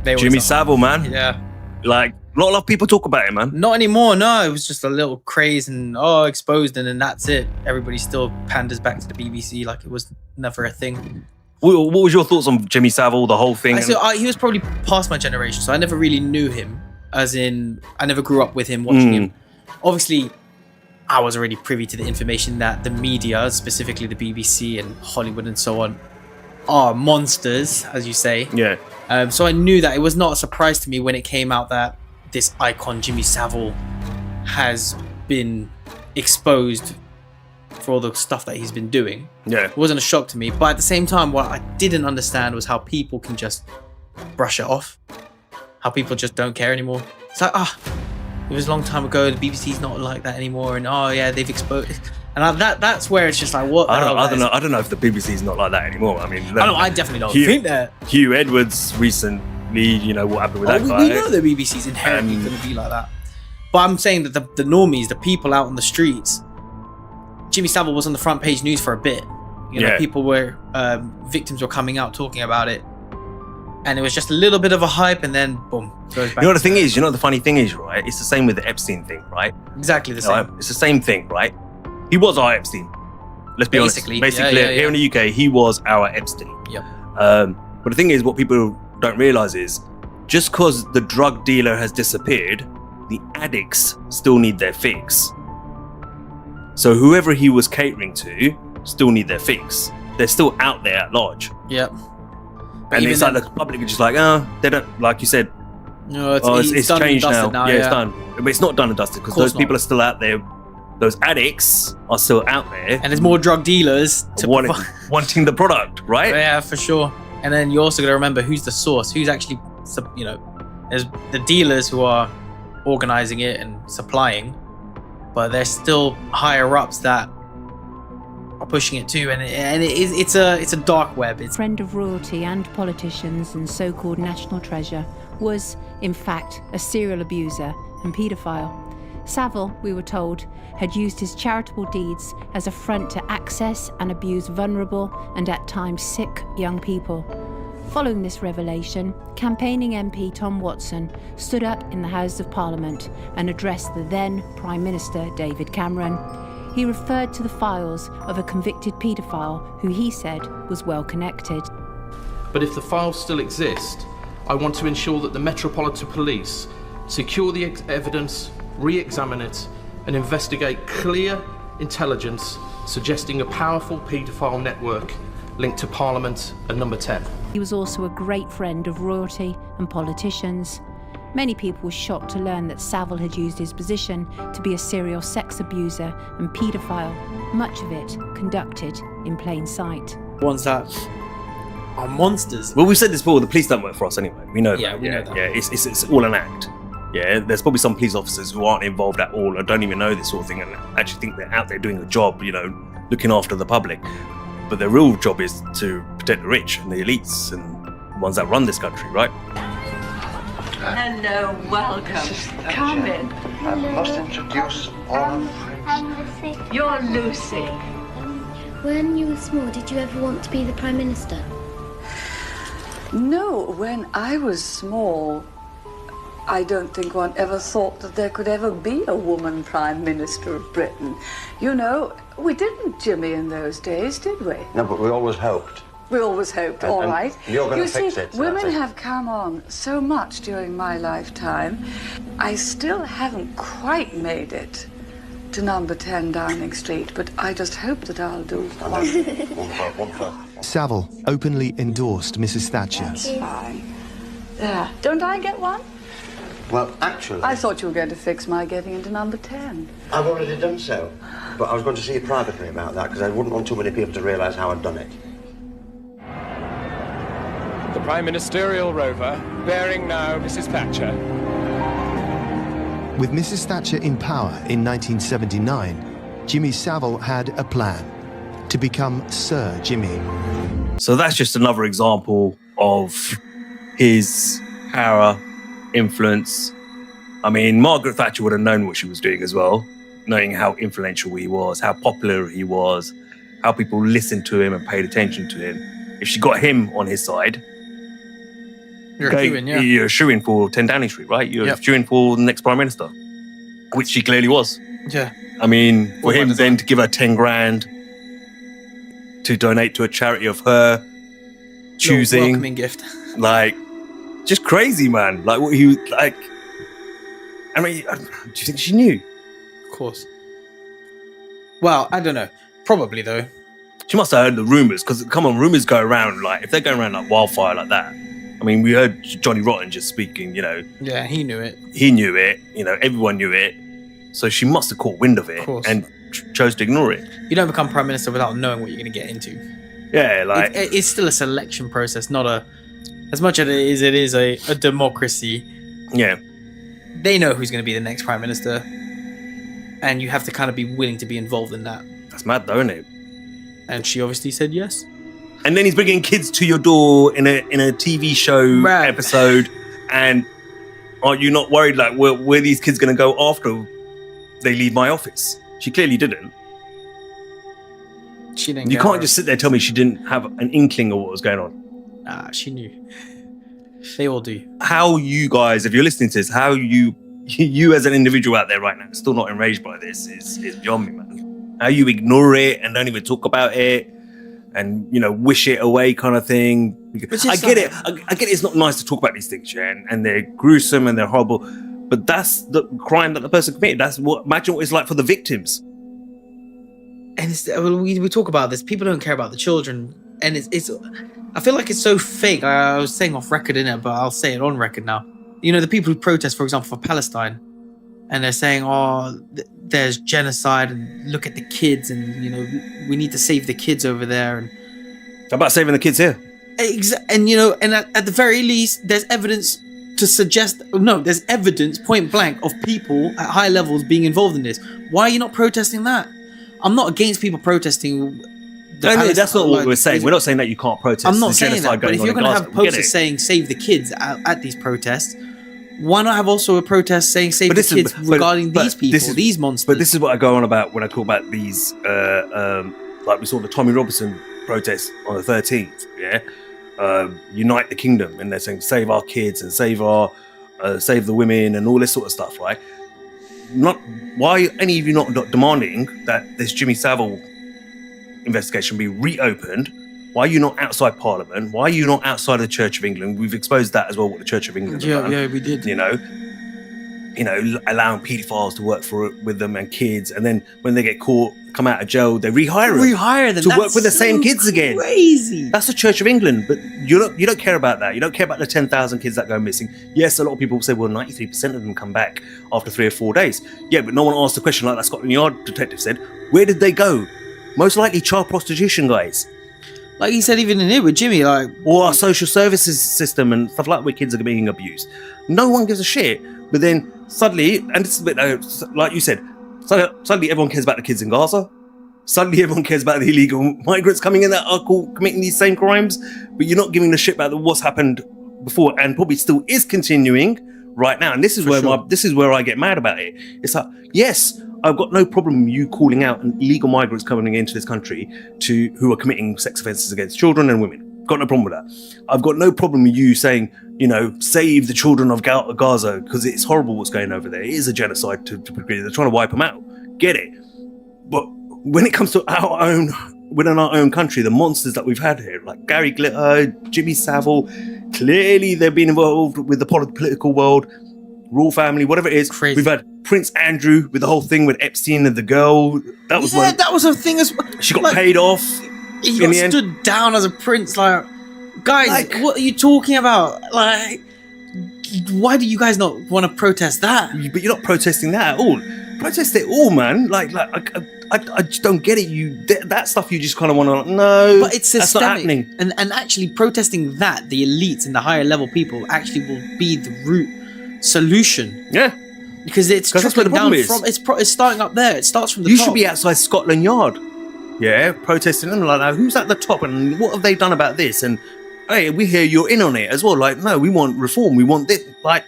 Jimmy Savile, man. Yeah. Like, a lot of people talk about it, man. Not anymore, no. It was just a little craze and, exposed, and then that's it. Everybody still panders back to the BBC like it was never a thing. What was your thoughts on Jimmy Savile, the whole thing? He was probably past my generation, so I never really knew him. As in, I never grew up with him, watching him. Obviously, I was already privy to the information that the media, specifically the BBC and Hollywood and so on, are monsters, as you say. Yeah. So I knew that. It was not a surprise to me when it came out that this icon, Jimmy Savile, has been exposed for all the stuff that he's been doing. Yeah. It wasn't a shock to me. But at the same time, what I didn't understand was how people can just brush it off. How people just don't care anymore. It's like, it was a long time ago. The BBC's not like that anymore. And they've exposed. And that's where it's just like, what? I don't know if the BBC's not like that anymore. I mean, I definitely don't think that. Hugh Edwards recently, what happened with that guy? We know the BBC's inherently going to be like that. But I'm saying that the normies, the people out on the streets, Jimmy Savile was on the front page news for a bit. People were, victims were coming out talking about it. And it was just a little bit of a hype, and then boom, goes back. The thing is, the funny thing is, right? It's the same with the Epstein thing, right? Exactly the same. Right? It's the same thing, right? He was our Epstein. Let's be honest. Basically, here in the UK, he was our Epstein. Yep. But the thing is, what people don't realise is, just because the drug dealer has disappeared, the addicts still need their fix. So whoever he was catering to still need their fix. They're still out there at large. Yep. And it's like the public are just like, they don't, like you said, no, it's changed now. now. It's done. But it's not done and dusted because those people are still out there. Those addicts are still out there. And there's more drug dealers wanting the product, right? Yeah, for sure. And then you also got to remember who's the source, who's actually, there's the dealers who are organizing it and supplying, but there's still higher ups that are pushing it too, and it's a dark web. It's friend of royalty and politicians and so-called national treasure was, in fact, a serial abuser and paedophile. Saville, we were told, had used his charitable deeds as a front to access and abuse vulnerable and at times sick young people. Following this revelation, campaigning MP Tom Watson stood up in the Houses of Parliament and addressed the then Prime Minister David Cameron. He referred to the files of a convicted paedophile who he said was well connected. But if the files still exist, I want to ensure that the Metropolitan Police secure the evidence, re-examine it, and investigate clear intelligence suggesting a powerful paedophile network linked to Parliament and Number 10. He was also a great friend of royalty and politicians. Many people were shocked to learn that Saville had used his position to be a serial sex abuser and paedophile, much of it conducted in plain sight. Ones that are monsters. Well, we've said this before, the police don't work for us anyway. We know that. We know that. Yeah, it's all an act. Yeah, there's probably some police officers who aren't involved at all or don't even know this sort of thing and actually think they're out there doing a job, looking after the public. But their real job is to protect the rich and the elites and the ones that run this country, right? Hello, welcome. Come in. I must introduce all our friends. I'm Lucy. You're Lucy. When you were small, did you ever want to be the Prime Minister? No, when I was small, I don't think one ever thought that there could ever be a woman Prime Minister of Britain. We didn't, Jimmy, in those days, did we? No, but we always hoped. We always hoped, all right. You're going to fix it. Women have come on so much during my lifetime. I still haven't quite made it to Number 10 Downing Street, but I just hope that I'll do one. Saville openly endorsed Mrs. Thatcher. That's fine. There. Don't I get one? Well, actually... I thought you were going to fix my getting into Number 10. I've already done so. But I was going to see you privately about that, because I wouldn't want too many people to realise how I'd done it. The Prime Ministerial rover, bearing now Mrs. Thatcher. With Mrs. Thatcher in power in 1979, Jimmy Savile had a plan to become Sir Jimmy. So that's just another example of his power, influence. I mean, Margaret Thatcher would have known what she was doing as well, knowing how influential he was, how popular he was, how people listened to him and paid attention to him. If she got him on his side, You're a shoo-in, yeah. You're a shoo-in for 10 Downing Street, right? You're a shoo-in for the next Prime Minister, which she clearly was. Yeah. I mean, for him then to give her 10 grand to donate to a charity of her choosing. Welcoming gift. Like, just crazy, man. Like, what he, like, I mean, do you think she knew? Of course. Well, I don't know. Probably, though. She must have heard the rumours, because, come on, rumours go around, like, if they're going around like wildfire like that. I mean, we heard Johnny Rotten just speaking, you know. Yeah, he knew it. He knew it, you know, everyone knew it. So she must have caught wind of it and chose to ignore it. You don't become Prime Minister without knowing what you're going to get into. Yeah, like... It's still a selection process, not a... As much as it is a democracy. Yeah. They know who's going to be the next Prime Minister. And you have to kind of be willing to be involved in that. That's mad though, isn't it? And she obviously said yes. And then he's bringing kids to your door in a TV show episode. And are you not worried, like, where these kids going to go after they leave my office? She clearly didn't. She didn't. You can't just sit there and tell me she didn't have an inkling of what was going on. Nah, she knew. They all do. How you guys, if you're listening to this, how you as an individual out there right now, still not enraged by this is beyond me, man. How you ignore it and don't even talk about it and, you know, wish it away kind of thing. I get it. I get it. It's not nice to talk about these things, yeah, and they're gruesome and they're horrible, but that's the crime that the person committed. Imagine what it's like for the victims. And we talk about this. People don't care about the children, and it's. I feel like it's so fake. I was saying off record in it, but I'll say it on record now. You know, the people who protest, for example, for Palestine, and they're saying, "Oh, there's genocide, and look at the kids, and you know, we need to save the kids over there." And how about saving the kids here? And you know, and at the very least, there's evidence to suggest. No, there's evidence, point blank, of people at high levels being involved in this. Why are you not protesting that? I'm not against people protesting. No, that's not what we're saying. We're not saying that you can't protest. I'm not saying that, but if you're going to have posters saying "Save the kids" at these protests, why not have also a protest saying "Save the kids" regarding these people, these monsters? But this is what I go on about when I talk about these, like we saw the Tommy Robinson protest on the 13th, yeah? Unite the kingdom, and they're saying save our kids and save the women and all this sort of stuff, right? Why are any of you not demanding that this Jimmy Savile investigation be reopened? Why are you not outside Parliament? Why are you not outside the Church of England? We've exposed that as well, what the Church of England have done. Yeah, we did. You know, allowing paedophiles to work with them and kids, and then when they get caught, come out of jail, they rehire them to work with the same kids again. Crazy. That's the Church of England, but you don't care about that. You don't care about the 10,000 kids that go missing. Yes, a lot of people say, well, 93% of them come back after 3 or 4 days. Yeah, but no one asked the question, like that Scotland Yard detective said. Where did they go? Most likely child prostitution, guys. Like he said, even in here with Jimmy, like, or our social services system and stuff like that, where kids are being abused. No one gives a shit. But then suddenly, and it's a bit like you said, suddenly everyone cares about the kids in Gaza. Suddenly everyone cares about the illegal migrants coming in that are committing these same crimes. But you're not giving a shit about what's happened before, and probably still is continuing right now. And this is where I get mad about it. It's like, yes, I've got no problem with you calling out illegal migrants coming into this country who are committing sex offences against children and women. Got no problem with that. I've got no problem with you saying, you know, save the children of Gaza, because it's horrible what's going over there. It is a genocide to degree. They're trying to wipe them out. Get it. But when it comes to within our own country, the monsters that we've had here, like Gary Glitter, Jimmy Savile, clearly they've been involved with the political world, royal family, whatever it is. Crazy. We've had Prince Andrew with the whole thing with Epstein and the girl. That was that was a thing as well. She got paid off. He got stood down as a prince. Like, guys, what are you talking about? Like, why do you guys not want to protest that? But you're not protesting that at all. Protest it all, man. I just don't get it. That stuff you just kind of want to, no. But it's systemic. That's not happening. And actually protesting that, the elites and the higher level people actually will be the root solution. Yeah. Because it's trickling down from, it's starting up there. It starts from the top. You should be outside Scotland Yard. Yeah, protesting them like, now, who's at the top and what have they done about this? And hey, we hear you're in on it as well. Like, no, we want reform. We want this, like,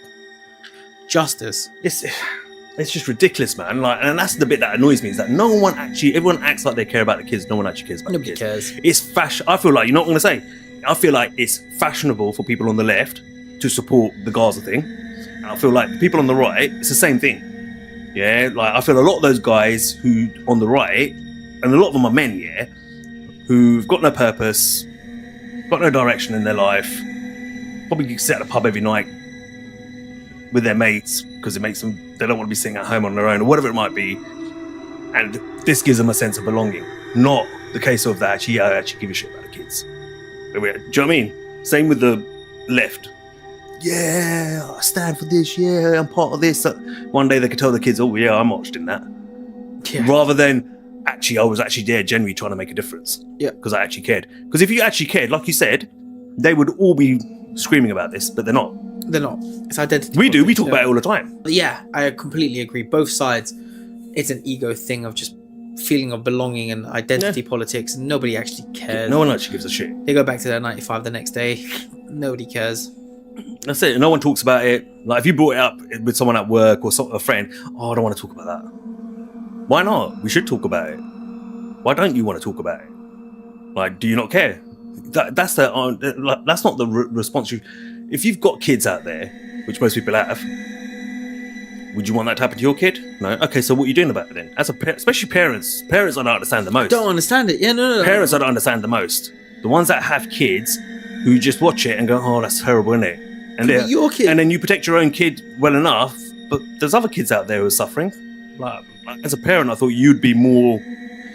justice. It's just ridiculous, man. Like, and that's the bit that annoys me, is that everyone acts like they care about the kids. No one actually cares about the kids. Nobody cares. It's fashion. I feel like, you're not going to say, I feel like it's fashionable for people on the left to support the Gaza thing. And I feel like the people on the right, it's the same thing. Yeah, like I feel a lot of those guys who on the right, and a lot of them are men, yeah, who've got no purpose, got no direction in their life, probably sit at a pub every night with their mates because it makes them, they don't want to be sitting at home on their own or whatever it might be. And this gives them a sense of belonging. Not the case of that actually, I actually give a shit about the kids. Do you know what I mean? Same with the left. Yeah, I stand for this. Yeah, I'm part of this. One day they could tell the kids, oh yeah, I'm watched in that. Yeah. Rather than, actually, I was actually there genuinely trying to make a difference. Yeah. Because I actually cared. Because if you actually cared, like you said, they would all be screaming about this, but they're not. They're not. It's identity. We do. We talk about it all the time. Yeah, I completely agree. Both sides, it's an ego thing of just feeling of belonging and identity politics, and nobody actually cares. No one actually gives a shit. They go back to their 95 the next day. Nobody cares. That's it. No one talks about it. Like if you brought it up with someone at work or a friend, oh, I don't want to talk about that. Why not? We should talk about it. Why don't you want to talk about it? Like, do you not care? That's not the response. If you've got kids out there, which most people have, would you want that to happen to your kid? No. Okay, so what are you doing about it then? Especially parents. Parents I don't understand the most. Don't understand it. Yeah, no. Parents I don't understand the most. The ones that have kids who just watch it and go, oh, that's terrible, isn't it? And your kid. And then you protect your own kid well enough, but there's other kids out there who are suffering. Like as a parent, I thought you'd be more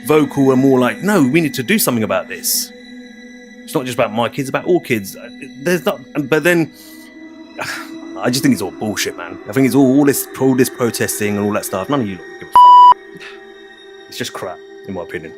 vocal and more like, no, we need to do something about this. It's not just about my kids, it's about all kids. There's not, but then I just think it's all bullshit, man. I think it's all this protesting and all that stuff. None of you give a f***. It's just crap, in my opinion.